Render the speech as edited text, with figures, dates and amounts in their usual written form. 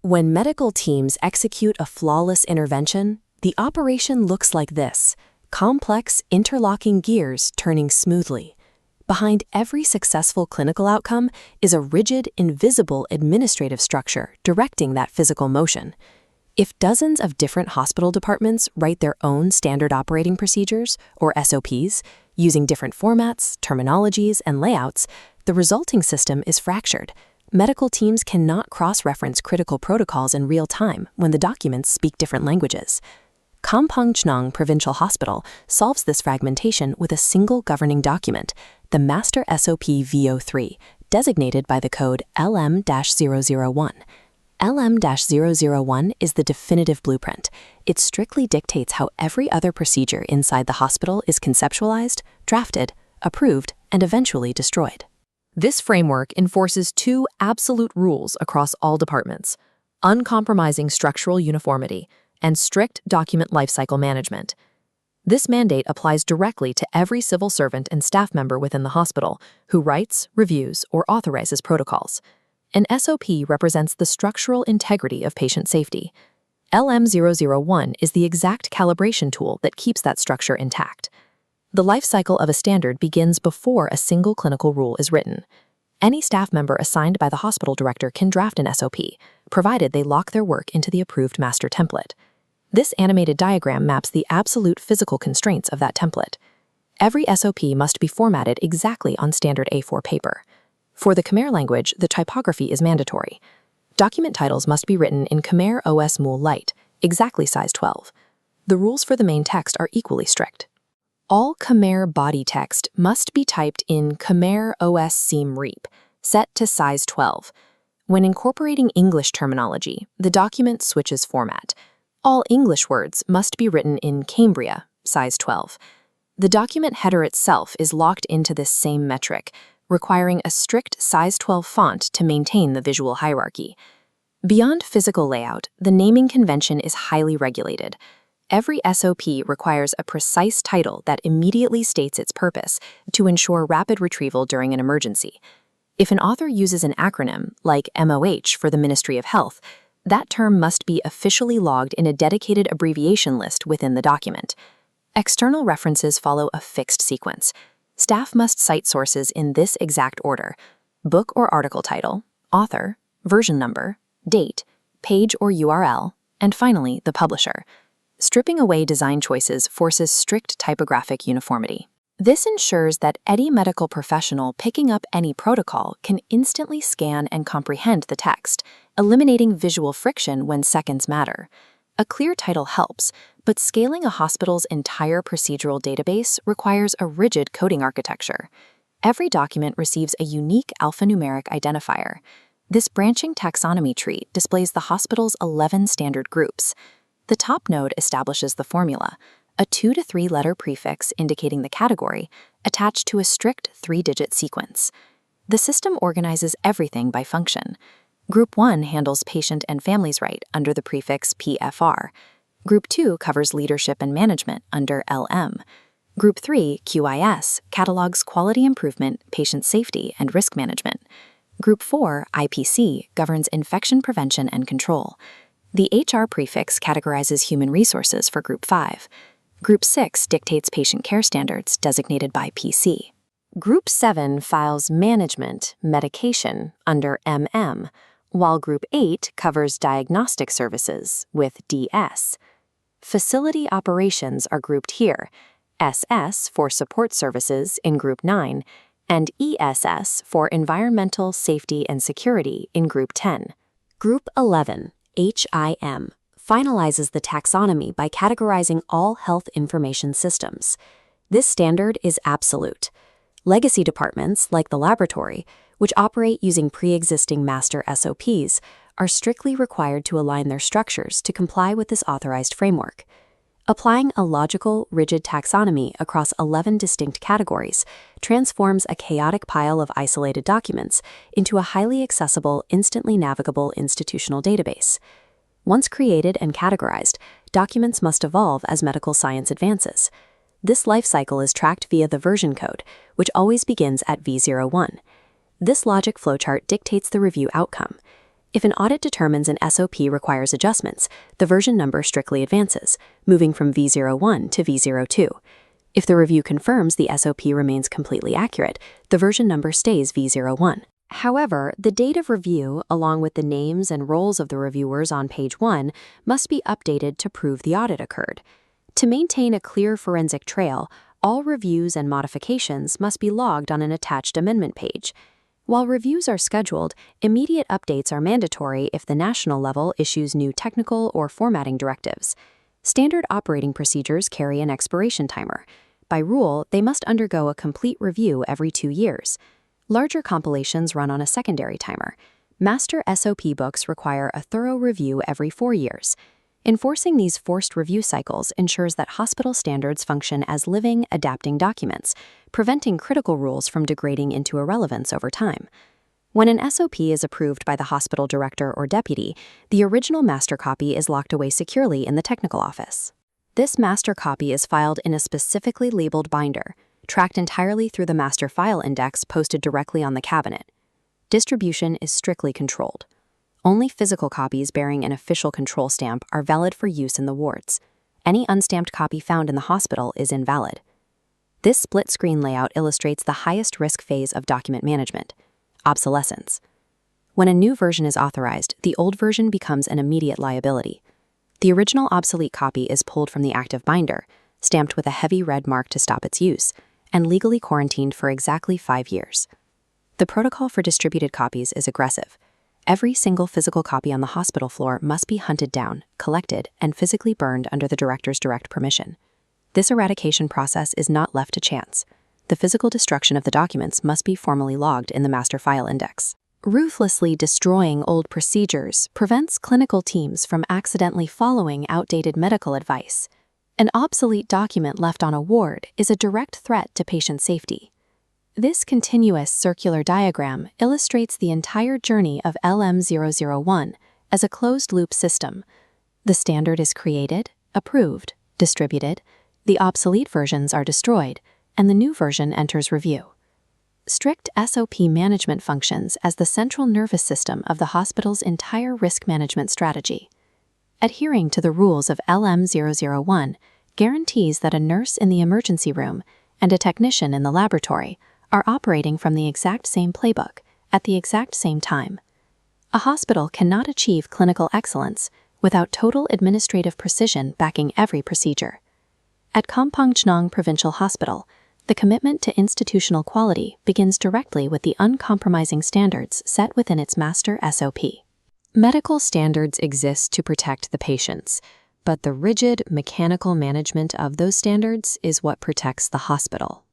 When medical teams execute a flawless intervention, the operation looks like this: complex, interlocking gears turning smoothly. Behind every successful clinical outcome is a rigid, invisible administrative structure directing that physical motion. If dozens of different hospital departments write their own standard operating procedures, or SOPs, using different formats, terminologies, and layouts, the resulting system is fractured. Medical teams cannot cross-reference critical protocols in real time when the documents speak different languages. Kampong Chhnang Provincial Hospital solves this fragmentation with a single governing document, the Master S.O.P. VO3, designated by the code LM-001. LM-001 is the definitive blueprint. It strictly dictates how every other procedure inside the hospital is conceptualized, drafted, approved, and eventually destroyed. This framework enforces two absolute rules across all departments: uncompromising structural uniformity and strict document lifecycle management. This mandate applies directly to every civil servant and staff member within the hospital who writes, reviews, or authorizes protocols. An SOP represents the structural integrity of patient safety. LM-001 is the exact calibration tool that keeps that structure intact. The life cycle of a standard begins before a single clinical rule is written. Any staff member assigned by the hospital director can draft an SOP, provided they lock their work into the approved master template. This animated diagram maps the absolute physical constraints of that template. Every SOP must be formatted exactly on standard A4 paper. For the Khmer language, the typography is mandatory. Document titles must be written in Khmer OS Mul Light, exactly size 12. The rules for the main text are equally strict. All Khmer body text must be typed in Khmer OS Siem Reap, set to size 12. When incorporating English terminology, the document switches format. All English words must be written in Cambria, size 12. The document header itself is locked into this same metric, requiring a strict size 12 font to maintain the visual hierarchy. Beyond physical layout, the naming convention is highly regulated. Every SOP requires a precise title that immediately states its purpose to ensure rapid retrieval during an emergency. If an author uses an acronym, like MOH for the Ministry of Health, that term must be officially logged in a dedicated abbreviation list within the document. External references follow a fixed sequence. Staff must cite sources in this exact order: book or article title, author, version number, date, page or URL, and finally, the publisher. Stripping away design choices forces strict typographic uniformity. This ensures that any medical professional picking up any protocol can instantly scan and comprehend the text, eliminating visual friction when seconds matter. A clear title helps, but scaling a hospital's entire procedural database requires a rigid coding architecture. Every document receives a unique alphanumeric identifier. This branching taxonomy tree displays the hospital's 11 standard groups. The top node establishes the formula, a 2 to 3 letter prefix indicating the category, attached to a strict 3-digit sequence. The system organizes everything by function. Group 1 handles patient and families right under the prefix PFR. Group 2 covers leadership and management under LM. Group 3, QIS, catalogs quality improvement, patient safety, and risk management. Group 4, IPC, governs infection prevention and control. The HR prefix categorizes human resources for Group 5. Group 6 dictates patient care standards designated by PC. Group 7 files management, medication under MM, while Group 8 covers diagnostic services with DS. Facility operations are grouped here, SS for support services in Group 9, and ESS for environmental safety and security in Group 10. Group 11, HIM, finalizes the taxonomy by categorizing all health information systems. This standard is absolute. Legacy departments, like the laboratory, which operate using pre-existing master SOPs, are strictly required to align their structures to comply with this authorized framework. Applying a logical, rigid taxonomy across 11 distinct categories transforms a chaotic pile of isolated documents into a highly accessible, instantly navigable institutional database. Once created and categorized, documents must evolve as medical science advances. This life cycle is tracked via the version code, which always begins at V01. This logic flowchart dictates the review outcome. If an audit determines an SOP requires adjustments, the version number strictly advances, moving from V01 to V02. If the review confirms the SOP remains completely accurate, the version number stays V01. However, the date of review, along with the names and roles of the reviewers on page 1, must be updated to prove the audit occurred. To maintain a clear forensic trail, all reviews and modifications must be logged on an attached amendment page. While reviews are scheduled, immediate updates are mandatory if the national level issues new technical or formatting directives. Standard operating procedures carry an expiration timer. By rule, they must undergo a complete review every 2 years. Larger compilations run on a secondary timer. Master S.O.P books require a thorough review every 4 years. Enforcing these forced review cycles ensures that hospital standards function as living, adapting documents, preventing critical rules from degrading into irrelevance over time. When an SOP is approved by the hospital director or deputy, the original master copy is locked away securely in the technical office. This master copy is filed in a specifically labeled binder, tracked entirely through the master file index posted directly on the cabinet. Distribution is strictly controlled. Only physical copies bearing an official control stamp are valid for use in the wards. Any unstamped copy found in the hospital is invalid. This split-screen layout illustrates the highest risk phase of document management: obsolescence. When a new version is authorized, the old version becomes an immediate liability. The original obsolete copy is pulled from the active binder, stamped with a heavy red mark to stop its use, and legally quarantined for exactly 5 years. The protocol for distributed copies is aggressive. Every single physical copy on the hospital floor must be hunted down, collected, and physically burned under the director's direct permission. This eradication process is not left to chance. The physical destruction of the documents must be formally logged in the master file index. Ruthlessly destroying old procedures prevents clinical teams from accidentally following outdated medical advice. An obsolete document left on a ward is a direct threat to patient safety. This continuous circular diagram illustrates the entire journey of LM001 as a closed-loop system. The standard is created, approved, distributed, the obsolete versions are destroyed, and the new version enters review. Strict SOP management functions as the central nervous system of the hospital's entire risk management strategy. Adhering to the rules of LM001 guarantees that a nurse in the emergency room and a technician in the laboratory are operating from the exact same playbook at the exact same time. A hospital cannot achieve clinical excellence without total administrative precision backing every procedure. At Kampong Chhnang Provincial Hospital, the commitment to institutional quality begins directly with the uncompromising standards set within its Master S.O.P. Medical standards exist to protect the patients, but the rigid, mechanical management of those standards is what protects the hospital.